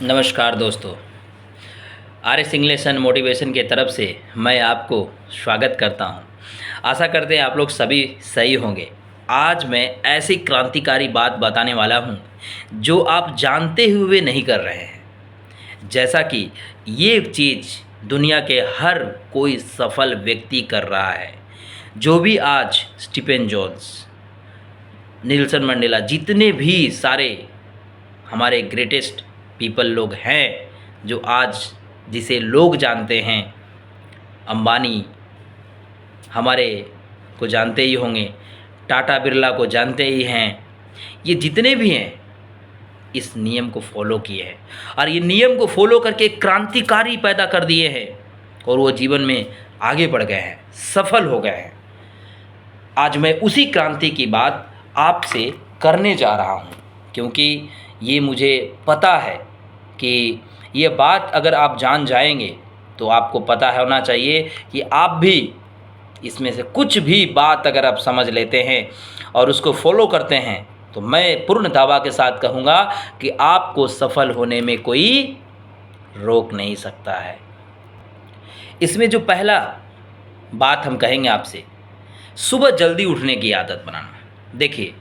नमस्कार दोस्तों। R S English and motivation के तरफ से मैं आपको स्वागत करता हूं। आशा करते हैं आप लोग सभी सही होंगे। आज मैं ऐसी क्रांतिकारी बात बताने वाला हूं जो आप जानते हुए नहीं कर रहे हैं। जैसा कि ये चीज़ दुनिया के हर कोई सफल व्यक्ति कर रहा है। जो भी आज स्टीफन जॉन्स, नेल्सन मंडेला, जितने भी सारे हमारे ग्रेटेस्ट पीपल लोग हैं जो आज जिसे लोग जानते हैं, अंबानी हमारे को जानते ही होंगे, टाटा बिरला को जानते ही हैं, ये जितने भी हैं इस नियम को फॉलो किए हैं और ये नियम को फॉलो करके क्रांतिकारी पैदा कर दिए हैं और वो जीवन में आगे बढ़ गए हैं, सफल हो गए हैं। आज मैं उसी क्रांति की बात आपसे करने जा रहा हूँ क्योंकि ये मुझे पता है कि ये बात अगर आप जान जाएंगे तो आपको पता होना चाहिए कि आप भी इसमें से कुछ भी बात अगर आप समझ लेते हैं और उसको फॉलो करते हैं तो मैं पूर्ण दावा के साथ कहूँगा कि आपको सफल होने में कोई रोक नहीं सकता है। इसमें जो पहला बात हम कहेंगे आपसे, सुबह जल्दी उठने की आदत बनाना। देखिए,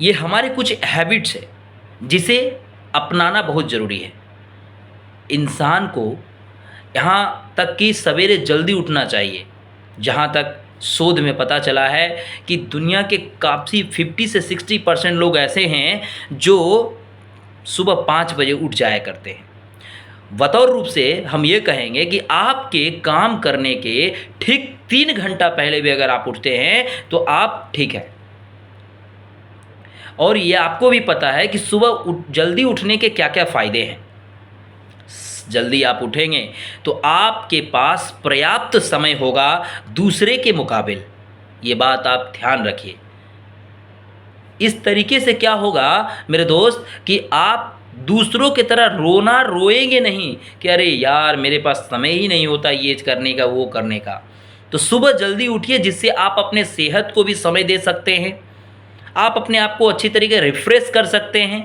ये हमारे कुछ हैबिट्स है जिसे अपनाना बहुत ज़रूरी है। इंसान को यहाँ तक कि सवेरे जल्दी उठना चाहिए। जहाँ तक शोध में पता चला है कि दुनिया के काफ़ी 50 से 60% लोग ऐसे हैं जो सुबह 5 बजे उठ जाया करते हैं। बतौर रूप से हम ये कहेंगे कि आपके काम करने के ठीक 3 घंटा पहले भी अगर आप उठते हैं तो आप ठीक है। और ये आपको भी पता है कि सुबह जल्दी उठने के क्या क्या फ़ायदे हैं। जल्दी आप उठेंगे तो आपके पास पर्याप्त समय होगा दूसरे के मुकाबले। ये बात आप ध्यान रखिए। इस तरीके से क्या होगा मेरे दोस्त कि आप दूसरों की तरह रोएंगे नहीं कि अरे यार मेरे पास समय ही नहीं होता ये करने का वो करने का। तो सुबह जल्दी उठिए जिससे आप अपने सेहत को भी समय दे सकते हैं, आप अपने आप को अच्छी तरीके रिफ्रेश कर सकते हैं,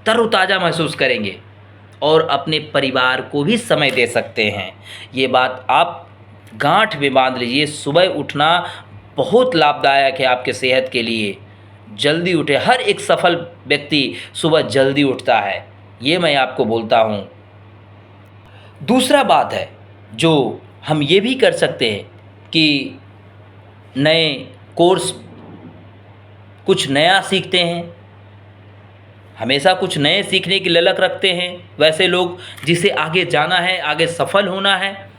तरोताज़ा महसूस करेंगे और अपने परिवार को भी समय दे सकते हैं। ये बात आप गांठ में बांध लीजिए। सुबह उठना बहुत लाभदायक है आपके सेहत के लिए। जल्दी उठे, हर एक सफल व्यक्ति सुबह जल्दी उठता है, ये मैं आपको बोलता हूँ। दूसरा बात है जो हम ये भी कर सकते हैं कि नए कोर्स कुछ नया सीखते हैं। हमेशा कुछ नए सीखने की ललक रखते हैं वैसे लोग जिसे आगे जाना है, आगे सफल होना है,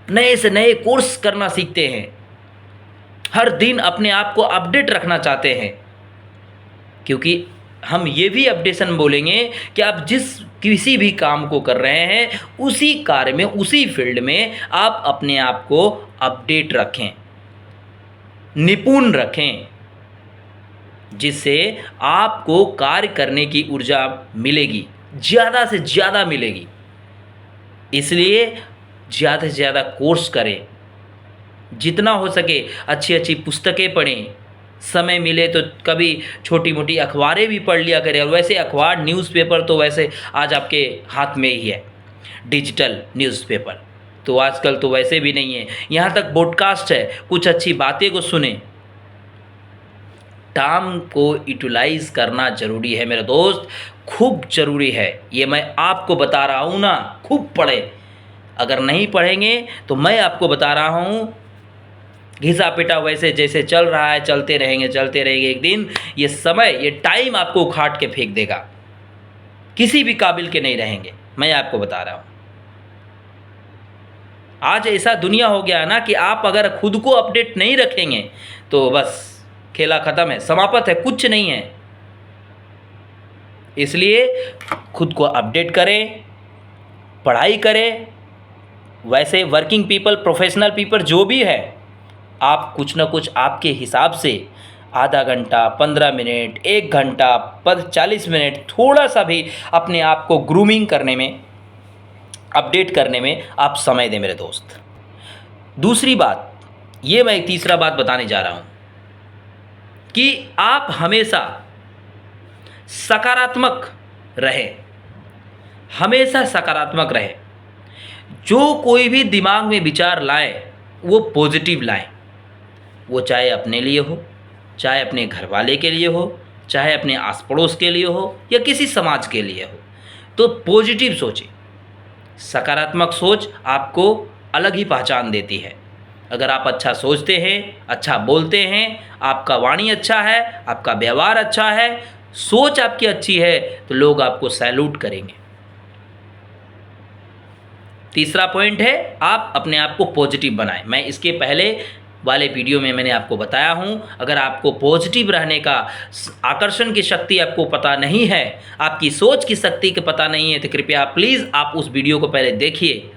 नए से नए कोर्स करना सीखते हैं। हर दिन अपने आप को अपडेट रखना चाहते हैं क्योंकि हम ये भी अपडेशन बोलेंगे कि आप जिस किसी भी काम को कर रहे हैं उसी कार्य में, उसी फील्ड में आप अपने आप को अपडेट रखें, निपुण रखें, जिससे आपको कार्य करने की ऊर्जा मिलेगी, ज़्यादा से ज़्यादा मिलेगी। इसलिए ज़्यादा से ज़्यादा कोर्स करें, जितना हो सके अच्छी अच्छी पुस्तकें पढ़ें, समय मिले तो कभी छोटी मोटी अखबारें भी पढ़ लिया करें। और वैसे अखबार, न्यूज़पेपर तो वैसे आज आपके हाथ में ही है, डिजिटल न्यूज़पेपर तो आजकल तो वैसे भी नहीं है। यहाँ तक पॉडकास्ट है, कुछ अच्छी बातें को सुने। टाइम को यूटिलाइज करना ज़रूरी है मेरे दोस्त, खूब ज़रूरी है। ये मैं आपको बता रहा हूँ ना, खूब पढ़ें। अगर नहीं पढ़ेंगे तो मैं आपको बता रहा हूँ घिसा पिटा वैसे जैसे चल रहा है चलते रहेंगे। एक दिन ये समय, ये टाइम आपको उखाड़ के फेंक देगा, किसी भी काबिल के नहीं रहेंगे। मैं आपको बता रहा हूँ। आज ऐसा दुनिया हो गया है ना कि आप अगर खुद को अपडेट नहीं रखेंगे तो बस खेला ख़त्म है, समाप्त है, कुछ नहीं है। इसलिए खुद को अपडेट करें, पढ़ाई करें। वैसे वर्किंग पीपल, प्रोफेशनल पीपल जो भी है, आप कुछ ना कुछ आपके हिसाब से आधा घंटा, 15 मिनट, 1 घंटा, 40 मिनट थोड़ा सा भी अपने आप को ग्रूमिंग करने में, अपडेट करने में आप समय दें मेरे दोस्त। दूसरी बात, ये मैं एक तीसरा बात बताने जा रहा हूँ कि आप हमेशा सकारात्मक रहें। हमेशा सकारात्मक रहे। जो कोई भी दिमाग में विचार लाए वो पॉजिटिव लाए, वो चाहे अपने लिए हो, चाहे अपने घर वाले के लिए हो, चाहे अपने आस पड़ोस के लिए हो या किसी समाज के लिए हो। तो पॉजिटिव सोचें। सकारात्मक सोच आपको अलग ही पहचान देती है। अगर आप अच्छा सोचते हैं, अच्छा बोलते हैं, आपका वाणी अच्छा है, आपका व्यवहार अच्छा है, सोच आपकी अच्छी है, तो लोग आपको सैल्यूट करेंगे। तीसरा पॉइंट है आप अपने आप को पॉजिटिव बनाएं। मैं इसके पहले वाले वीडियो में मैंने आपको बताया हूं, अगर आपको पॉजिटिव रहने का आकर्षण की शक्ति आपको पता नहीं है, आपकी सोच की शक्ति के पता नहीं है, तो कृपया प्लीज़ आप उस वीडियो को पहले देखिए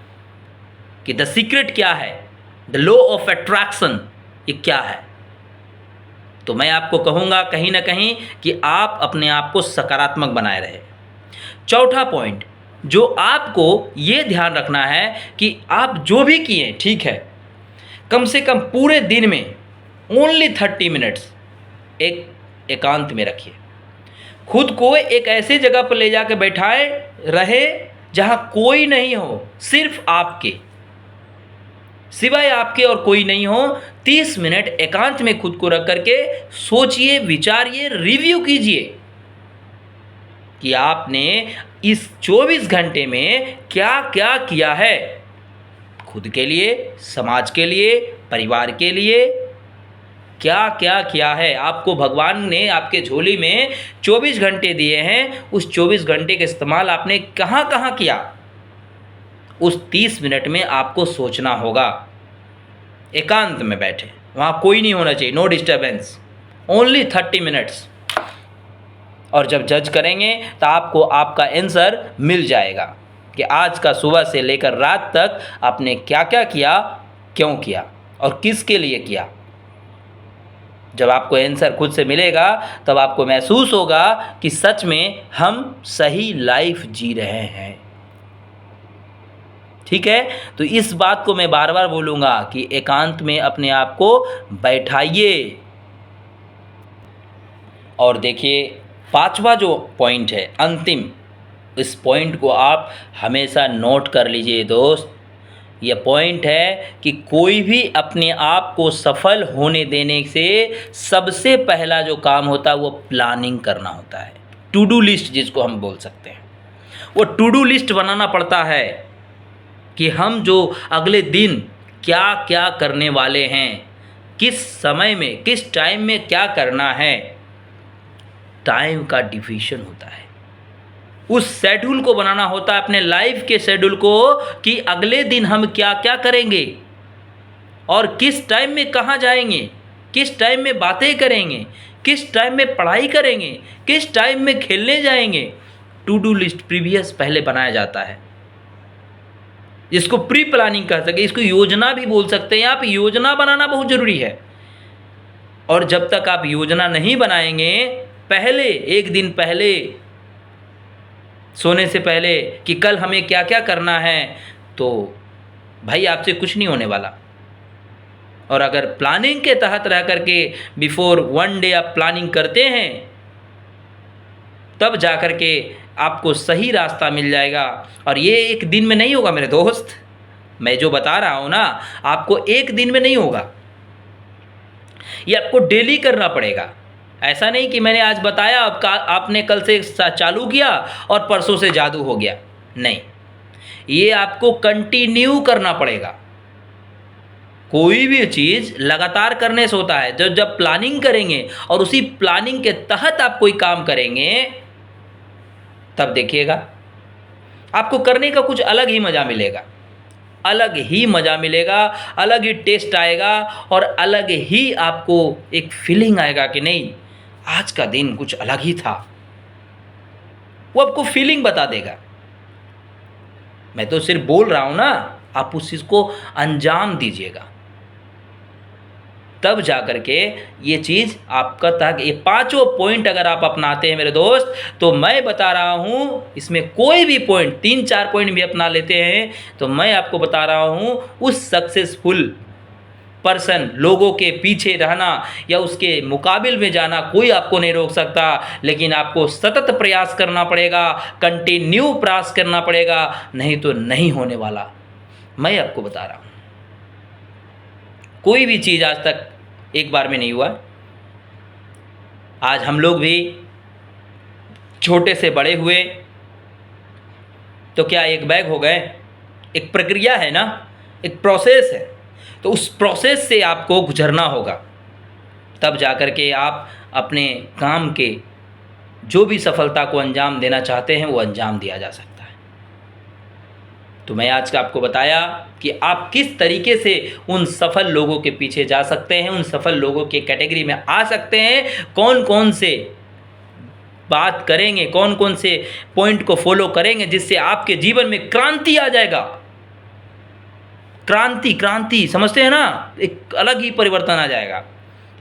कि द सीक्रेट क्या है, द लॉ ऑफ अट्रैक्शन ये क्या है। तो मैं आपको कहूँगा कहीं ना कहीं कि आप अपने आप को सकारात्मक बनाए रहे। चौथा पॉइंट जो आपको ये ध्यान रखना है कि आप जो भी किए ठीक है, कम से कम पूरे दिन में ओनली 30 मिनट्स एक एकांत में रखिए। खुद को एक ऐसे जगह पर ले जाकर बैठाए रहे जहाँ कोई नहीं हो, सिर्फ आपके सिवाय आपके और कोई नहीं हो। 30 मिनट एकांत में खुद को रख करके सोचिए, विचारिए, रिव्यू कीजिए कि आपने इस 24 घंटे में क्या क्या किया है, खुद के लिए, समाज के लिए, परिवार के लिए, क्या क्या किया है। आपको भगवान ने आपके झोली में 24 घंटे दिए हैं, उस 24 घंटे का इस्तेमाल आपने कहाँ कहाँ किया, उस 30 मिनट में आपको सोचना होगा। एकांत में बैठे, वहाँ कोई नहीं होना चाहिए, नो डिस्टर्बेंस, ओनली 30 मिनट्स। और जब जज करेंगे तो आपको आपका आंसर मिल जाएगा कि आज का सुबह से लेकर रात तक आपने क्या क्या किया, क्यों किया और किसके लिए किया। जब आपको आंसर खुद से मिलेगा तब आपको महसूस होगा कि सच में हम सही लाइफ जी रहे हैं। ठीक है, तो इस बात को मैं बार बार बोलूँगा कि एकांत में अपने आप को बैठाइए। और देखिए, पांचवा जो पॉइंट है अंतिम, इस पॉइंट को आप हमेशा नोट कर लीजिए दोस्त। यह पॉइंट है कि कोई भी अपने आप को सफल होने देने से सबसे पहला जो काम होता है वो प्लानिंग करना होता है। टू डू लिस्ट जिसको हम बोल सकते हैं, वो टू डू लिस्ट बनाना पड़ता है कि हम जो अगले दिन क्या क्या करने वाले हैं, किस समय में, किस टाइम में क्या करना है। टाइम का डिवीजन होता है, उस शेड्यूल को बनाना होता है, अपने लाइफ के शेड्यूल को, कि अगले दिन हम क्या क्या करेंगे और किस टाइम में कहाँ जाएंगे, किस टाइम में बातें करेंगे, किस टाइम में पढ़ाई करेंगे, किस टाइम में खेलने जाएंगे। टू डू लिस्ट प्रीवियस पहले बनाया जाता है, इसको प्री प्लानिंग कह सकते, इसको योजना भी बोल सकते हैं आप। योजना बनाना बहुत ज़रूरी है। और जब तक आप योजना नहीं बनाएंगे, पहले एक दिन पहले सोने से पहले कि कल हमें क्या क्या करना है, तो भाई आपसे कुछ नहीं होने वाला। और अगर प्लानिंग के तहत रह करके बिफोर वन डे आप प्लानिंग करते हैं, तब जा कर के आपको सही रास्ता मिल जाएगा। और ये एक दिन में नहीं होगा मेरे दोस्त, मैं जो बता रहा हूँ ना, आपको एक दिन में नहीं होगा, ये आपको डेली करना पड़ेगा। ऐसा नहीं कि मैंने आज बताया आपने कल से चालू किया और परसों से जादू हो गया, नहीं, ये आपको कंटिन्यू करना पड़ेगा। कोई भी चीज़ लगातार करने से होता है। जब प्लानिंग करेंगे और उसी प्लानिंग के तहत आप कोई काम करेंगे, तब देखिएगा आपको करने का कुछ अलग ही मज़ा मिलेगा, अलग ही मज़ा मिलेगा, अलग ही टेस्ट आएगा और अलग ही आपको एक फीलिंग आएगा कि नहीं, आज का दिन कुछ अलग ही था। वो आपको फीलिंग बता देगा। मैं तो सिर्फ बोल रहा हूँ ना, आप उस चीज़ को अंजाम दीजिएगा, तब जा कर के ये चीज़ आपका तक। ये पांचों पॉइंट अगर आप अपनाते हैं मेरे दोस्त, तो मैं बता रहा हूँ, इसमें कोई भी पॉइंट 3-4 पॉइंट भी अपना लेते हैं, तो मैं आपको बता रहा हूँ उस सक्सेसफुल पर्सन, लोगों के पीछे रहना या उसके मुकाबिल में जाना कोई आपको नहीं रोक सकता, लेकिन आपको सतत प्रयास करना पड़ेगा, कंटिन्यू प्रयास करना पड़ेगा, नहीं तो नहीं होने वाला। मैं आपको बता रहा हूँ, कोई भी चीज़ आज तक एक बार में नहीं हुआ। आज हम लोग भी छोटे से बड़े हुए तो क्या एक बैग हो गए? एक प्रक्रिया है ना, एक प्रोसेस है। तो उस प्रोसेस से आपको गुजरना होगा, तब जाकर के आप अपने काम के जो भी सफलता को अंजाम देना चाहते हैं वो अंजाम दिया जा सकता है। तो मैं आज का आपको बताया कि आप किस तरीके से उन सफल लोगों के पीछे जा सकते हैं, उन सफल लोगों के कैटेगरी में आ सकते हैं, कौन कौन से बात करेंगे, कौन कौन से पॉइंट को फॉलो करेंगे जिससे आपके जीवन में क्रांति आ जाएगा। क्रांति, क्रांति समझते हैं ना, एक अलग ही परिवर्तन आ जाएगा।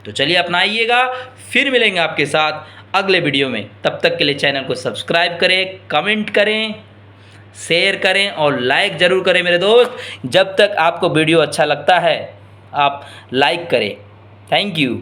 तो चलिए अपनाइएगा, फिर मिलेंगे आपके साथ अगले वीडियो में। तब तक के लिए चैनल को सब्सक्राइब करें, कमेंट करें, शेयर करें और लाइक ज़रूर करें मेरे दोस्त। जब तक आपको वीडियो अच्छा लगता है आप लाइक करें। Thank you.